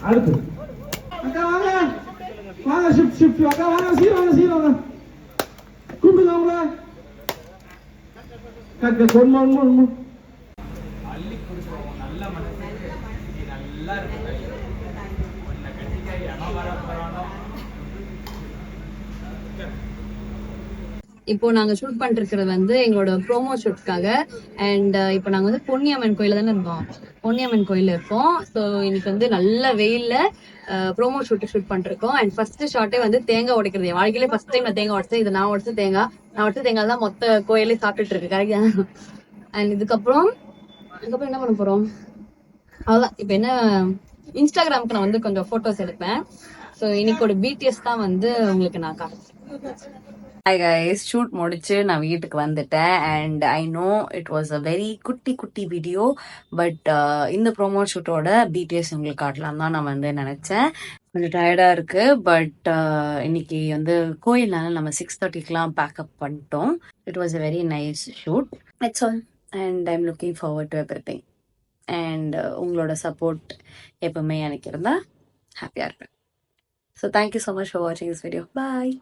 அடுத்து அக்கா வாங்க வாங்க ஷிஃப்ட் ஷிஃப்ட் அக்கா வாங்க சீவாங்க சீவாங்க கூப்பிடுங்க அவங்கள கக்க கொண்டு அள்ளி கொடுக்குறோம் நல்ல மனசு நல்லா இருக்கு உன்னை கட்டிக்க எவன் வர போறானோ. இப்போ நாங்க ஷூட் பண்ணிருக்கிறது வந்து எங்களோட ப்ரோமோ ஷூட்காக. அண்ட் இப்போ நாங்க வந்து பொன்னியம்மன் கோயில தானே இருந்தோம். பொன்னியம்மன் கோயில இருக்கோம். ஸோ இன்னைக்கு வந்து நல்ல வெயில்ல ப்ரோமோ ஷூட் பண்ணிருக்கோம். அண்ட் ஃபர்ஸ்ட் ஷாட்டே வந்து தேங்காய் உடைக்கிறது. என் வாழ்க்கையிலே ஃபர்ஸ்ட் டைம் நான் தேங்காய் உடைச்சேன். இது நான் உடைச்ச தேங்காய் தான் மொத்த கோயிலே சாப்பிட்டுட்டு இருக்கு. கரெக்டா? அண்ட் இதுக்கப்புறம் என்ன பண்ண போறோம்? அவ்வளவுதான். இப்போ என்ன, இன்ஸ்டாகிராமுக்கு நான் வந்து கொஞ்சம் போட்டோஸ் எடுப்பேன். ஸோ இன்னைக்கு ஒரு பிடிஎஸ் தான் வந்து உங்களுக்கு நான் காட்டுறேன். Hi guys, ஷூட் முடிச்சு நான் வீட்டுக்கு வந்துட்டேன். And I know it was a very குட்டி வீடியோ. பட் இந்த ப்ரோமோ ஷூட்டோட பிடிஎஸ் உங்களுக்கு காட்டலாம் தான் நான் வந்து நினைச்சேன். கொஞ்சம் டயர்டா இருக்கு. பட் இன்னைக்கு வந்து கோயில்னால நம்ம 6:30க்குலாம் பேக்கப் பண்ணிட்டோம். It was a very nice shoot. It's all. And I am looking forward to everything. And உங்களோட சப்போர்ட் எப்பவுமே எனக்கு இருந்தா ஹாப்பியா இருப்பேன். So thank you so much for வாட்சிங் திஸ் வீடியோ. பாய்.